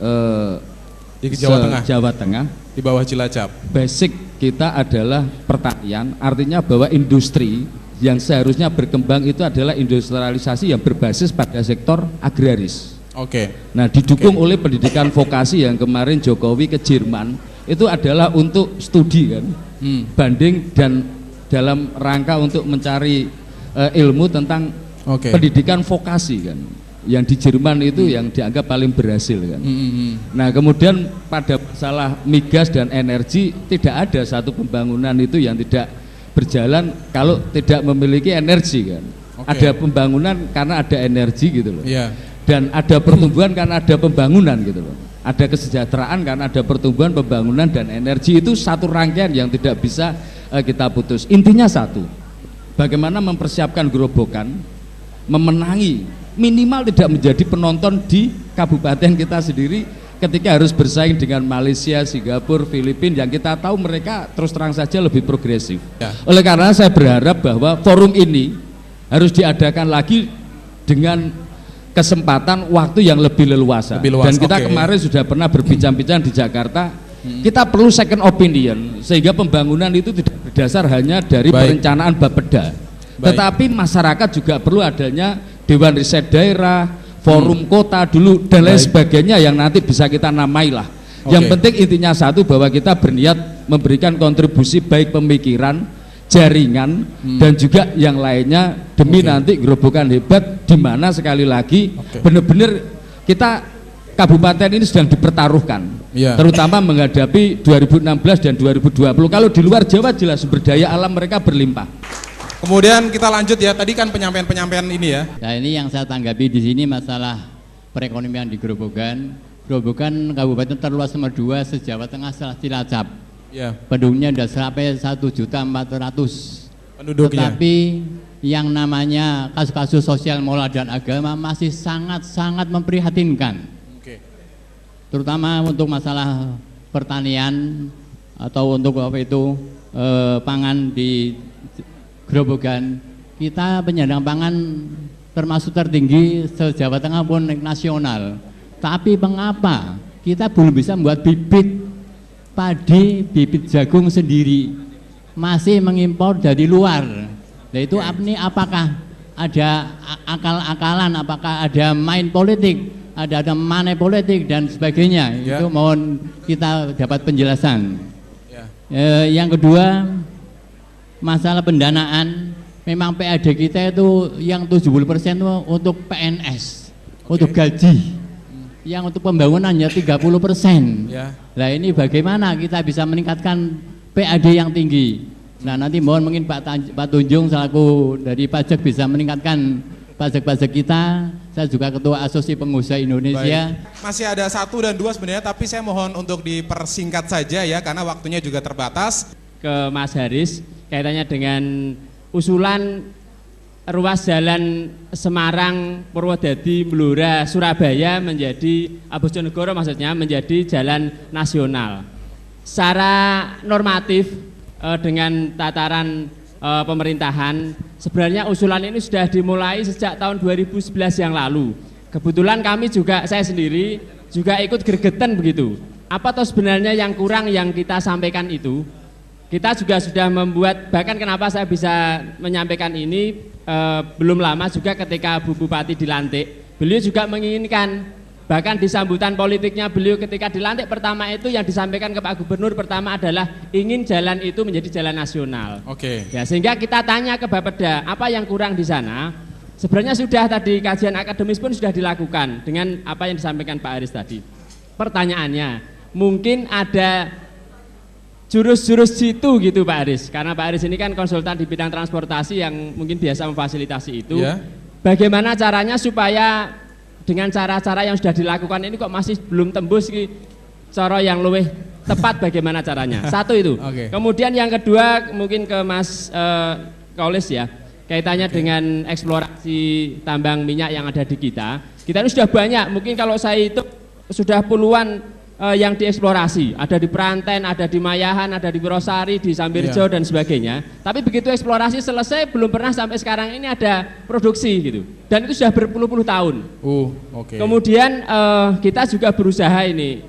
di Jawa Tengah di bawah Cilacap. Basic kita adalah pertanian, artinya bahwa industri yang seharusnya berkembang itu adalah industrialisasi yang berbasis pada sektor agraris. Oke. Nah, didukung oleh pendidikan vokasi yang kemarin Jokowi ke Jerman itu adalah untuk studi kan, banding dan dalam rangka untuk mencari ilmu tentang pendidikan vokasi kan, yang di Jerman itu yang dianggap paling berhasil kan. Nah, kemudian pada masalah migas dan energi tidak ada satu pembangunan itu yang tidak berjalan kalau tidak memiliki energi kan. Ada pembangunan karena ada energi gitu loh. Dan ada pertumbuhan karena ada pembangunan gitu loh. Ada kesejahteraan karena ada pertumbuhan, pembangunan dan energi, itu satu rangkaian yang tidak bisa kita putus. Intinya satu, bagaimana mempersiapkan Grobogan memenangi, minimal tidak menjadi penonton di kabupaten kita sendiri ketika harus bersaing dengan Malaysia, Singapura, Filipina yang kita tahu mereka terus terang saja lebih progresif. Oleh karena saya berharap bahwa forum ini harus diadakan lagi dengan kesempatan waktu yang lebih leluasa. Dan kita kemarin sudah pernah berbincang-bincang di Jakarta, kita perlu second opinion sehingga pembangunan itu tidak berdasar hanya dari perencanaan Bapeda, tetapi masyarakat juga perlu adanya Dewan Riset Daerah, forum kota dulu dan lain sebagainya yang nanti bisa kita namailah. Yang penting intinya satu, bahwa kita berniat memberikan kontribusi baik pemikiran, jaringan dan juga yang lainnya demi nanti Grobogan hebat, di mana sekali lagi benar-benar kita kabupaten ini sedang dipertaruhkan, terutama menghadapi 2016 dan 2020. Kalau di luar Jawa jelas sumber daya alam mereka berlimpah. Kemudian kita lanjut ya, tadi kan penyampaian ini ya. Nah, ini yang saya tanggapi di sini masalah perekonomian di Grobogan. Grobogan kabupaten terluas nomor 2 se-Jawa Tengah setelah Cilacap. Penduduknya sudah sampai 1.400.000 penduduknya. Tetapi yang namanya kasus-kasus sosial, moral dan agama masih sangat-sangat memprihatinkan. Terutama untuk masalah pertanian atau untuk apa itu pangan di Grobogan, kita penyandang pangan termasuk tertinggi se-Jawa Tengah pun nasional. Tapi mengapa kita belum bisa membuat bibit padi, bibit jagung sendiri, masih mengimpor dari luar? Nah itu apakah ada akal-akalan, apakah ada main politik, ada money politik dan sebagainya? Itu mohon kita dapat penjelasan. Yang kedua, masalah pendanaan, memang PAD kita itu yang 70% itu untuk PNS, untuk gaji, yang untuk pembangunan hanya 30%. Nah ini bagaimana kita bisa meningkatkan PAD yang tinggi? Nah nanti mohon mungkin Pak Tunjung selaku dari pajak bisa meningkatkan pajak-pajak kita. Saya juga Ketua Asosiasi Pengusaha Indonesia. Masih ada 1 dan 2 sebenarnya, tapi saya mohon untuk dipersingkat saja ya, karena waktunya juga terbatas. Ke Mas Haris, kaitannya dengan usulan ruas jalan Semarang, Purwodadi, Blora, Surabaya menjadi Bojonegoro maksudnya menjadi jalan nasional. Secara normatif dengan tataran pemerintahan, sebenarnya usulan ini sudah dimulai sejak tahun 2011 yang lalu. Kebetulan kami juga, saya sendiri juga ikut gregetan begitu. Apa toh sebenarnya yang kurang yang kita sampaikan itu? Kita juga sudah membuat, bahkan kenapa saya bisa menyampaikan ini belum lama juga ketika Bu Bupati dilantik, beliau juga menginginkan, bahkan di sambutan politiknya beliau ketika dilantik pertama itu yang disampaikan ke Pak Gubernur pertama adalah ingin jalan itu menjadi jalan nasional. Ya, sehingga kita tanya ke Bapeda, apa yang kurang di sana? Sebenarnya sudah tadi kajian akademis pun sudah dilakukan dengan apa yang disampaikan Pak Haris tadi. Pertanyaannya, mungkin ada jurus-jurus situ gitu Pak Haris, karena Pak Haris ini kan konsultan di bidang transportasi yang mungkin biasa memfasilitasi itu. Bagaimana caranya supaya dengan cara-cara yang sudah dilakukan ini kok masih belum tembus ki cara yang lebih tepat bagaimana caranya. Satu itu. Kemudian yang kedua mungkin ke Mas Kaulis ya, kaitannya dengan eksplorasi tambang minyak yang ada di kita. Kita ini sudah banyak, mungkin kalau saya itu sudah puluhan yang dieksplorasi, ada di Pranten, ada di Mayahan, ada di Wirosari, di Sambirjo dan sebagainya. Tapi begitu eksplorasi selesai belum pernah sampai sekarang ini ada produksi gitu. Dan itu sudah berpuluh-puluh tahun. Kemudian kita juga berusaha ini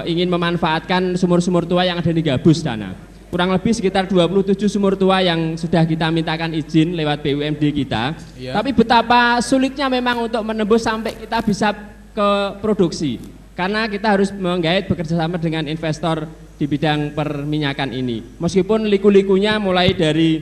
ingin memanfaatkan sumur-sumur tua yang ada di Gabus Dana. Kurang lebih sekitar 27 sumur tua yang sudah kita mintakan izin lewat BUMD kita. Tapi betapa sulitnya memang untuk menembus sampai kita bisa ke produksi. Karena kita harus menggait bekerjasama dengan investor di bidang perminyakan ini. Meskipun liku-likunya mulai dari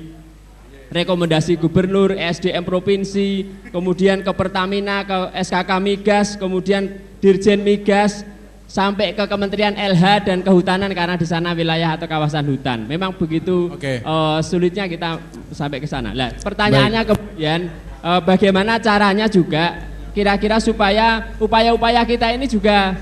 rekomendasi gubernur, SDM provinsi, kemudian ke Pertamina, ke SKK Migas, kemudian Dirjen Migas, sampai ke Kementerian LH dan Kehutanan karena di sana wilayah atau kawasan hutan. Memang begitu sulitnya kita sampai ke sana. Nah, pertanyaannya kemudian bagaimana caranya juga kira-kira supaya upaya-upaya kita ini juga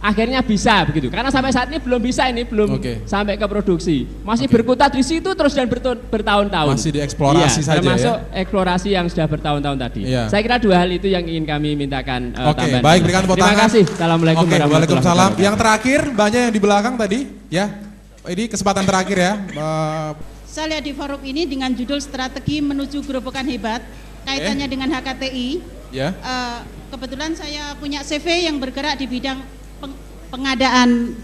akhirnya bisa begitu. Karena sampai saat ini belum bisa, ini belum sampai ke produksi. Masih berkutat di situ terus dan bertahun-tahun. Masih dieksplorasi saja termasuk ya. eksplorasi yang sudah bertahun-tahun tadi. Saya kira dua hal itu yang ingin kami mintakan tambahan. Baik, berikan tepuk tangan. Terima kasih. Assalamualaikum warahmatullahi wabarakatuh. Yang terakhir banyak yang di belakang tadi ya. Ini kesempatan terakhir ya. Saya lihat di forum ini dengan judul Strategi Menuju Gerobokan Hebat, kaitannya dengan HKTI. Kebetulan saya punya CV yang bergerak di bidang pengadaan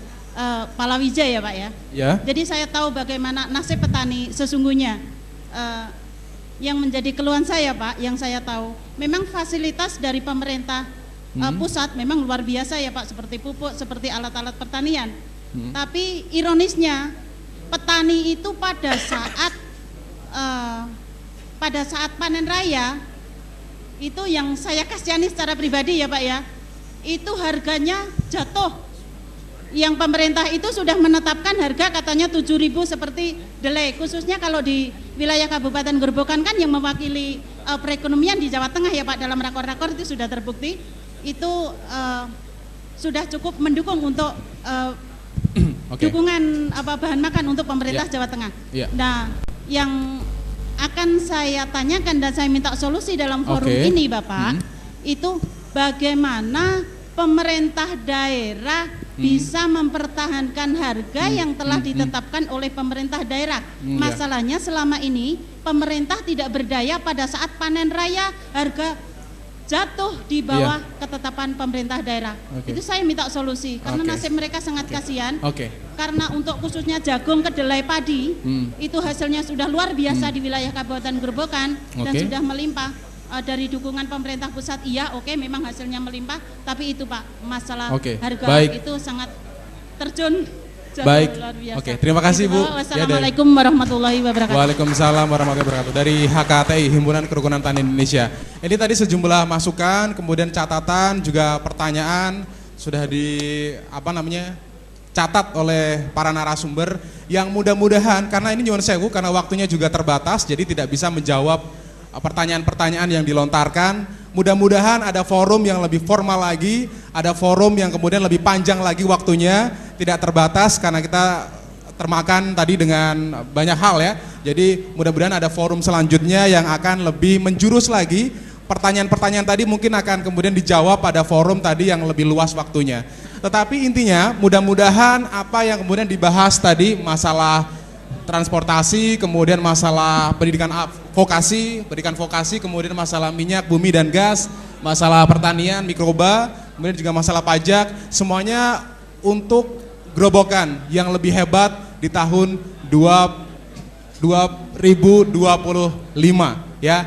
palawija ya Pak ya. Jadi saya tahu bagaimana nasib petani sesungguhnya. Yang menjadi keluhan saya Pak, yang saya tahu memang fasilitas dari pemerintah pusat memang luar biasa ya Pak, seperti pupuk, seperti alat-alat pertanian. Tapi ironisnya petani itu pada saat panen raya itu yang saya kasihani secara pribadi ya Pak ya, itu harganya jatuh. Yang pemerintah itu sudah menetapkan harga katanya 7.000 seperti delay, khususnya kalau di wilayah Kabupaten Grobogan kan yang mewakili perekonomian di Jawa Tengah ya Pak, dalam rakor-rakor itu sudah terbukti itu sudah cukup mendukung untuk dukungan bahan makan untuk pemerintah Jawa Tengah. Nah, yang akan saya tanyakan dan saya minta solusi dalam forum ini Bapak, itu bagaimana pemerintah daerah bisa mempertahankan harga yang telah ditetapkan oleh pemerintah daerah. Masalahnya selama ini pemerintah tidak berdaya pada saat panen raya harga jatuh di bawah ketetapan pemerintah daerah. Itu saya minta solusi karena nasib mereka sangat kasihan. Karena untuk khususnya jagung kedelai padi itu hasilnya sudah luar biasa di wilayah Kabupaten Grobogan dan sudah melimpah. Dari dukungan pemerintah pusat memang hasilnya melimpah, tapi itu Pak masalah harga itu sangat terjun. Terima kasih Bu. Wassalamualaikum warahmatullahi wabarakatuh. Waalaikumsalam warahmatullahi wabarakatuh. Dari HKTI, Himpunan Kerukunan Tani Indonesia. Ini tadi sejumlah masukan, kemudian catatan, juga pertanyaan sudah catat oleh para narasumber yang mudah-mudahan, karena ini nyuwun sewu karena waktunya juga terbatas, jadi tidak bisa menjawab pertanyaan-pertanyaan yang dilontarkan. Mudah-mudahan ada forum yang lebih formal lagi, ada forum yang kemudian lebih panjang lagi waktunya, tidak terbatas karena kita termakan tadi dengan banyak hal ya. Jadi mudah-mudahan ada forum selanjutnya yang akan lebih menjurus lagi. Pertanyaan-pertanyaan tadi mungkin akan kemudian dijawab pada forum tadi yang lebih luas waktunya. Tetapi intinya mudah-mudahan apa yang kemudian dibahas tadi, masalah transportasi, kemudian masalah pendidikan vokasi, kemudian masalah minyak, bumi dan gas, masalah pertanian, mikroba, kemudian juga masalah pajak, semuanya untuk Grobogan yang lebih hebat di tahun 2025 ya.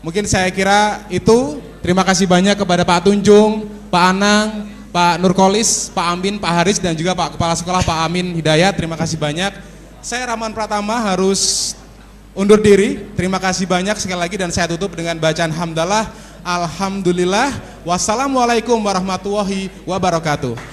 Mungkin saya kira itu. Terima kasih banyak kepada Pak Tunjung, Pak Anang, Pak Nurkolis, Pak Amin, Pak Haris dan juga Pak Kepala Sekolah Pak Amin Hidayat. Terima kasih banyak. Saya Rahman Pratama harus undur diri. Terima kasih banyak sekali lagi dan saya tutup dengan bacaan hamdalah. Alhamdulillah. Wassalamualaikum warahmatullahi wabarakatuh.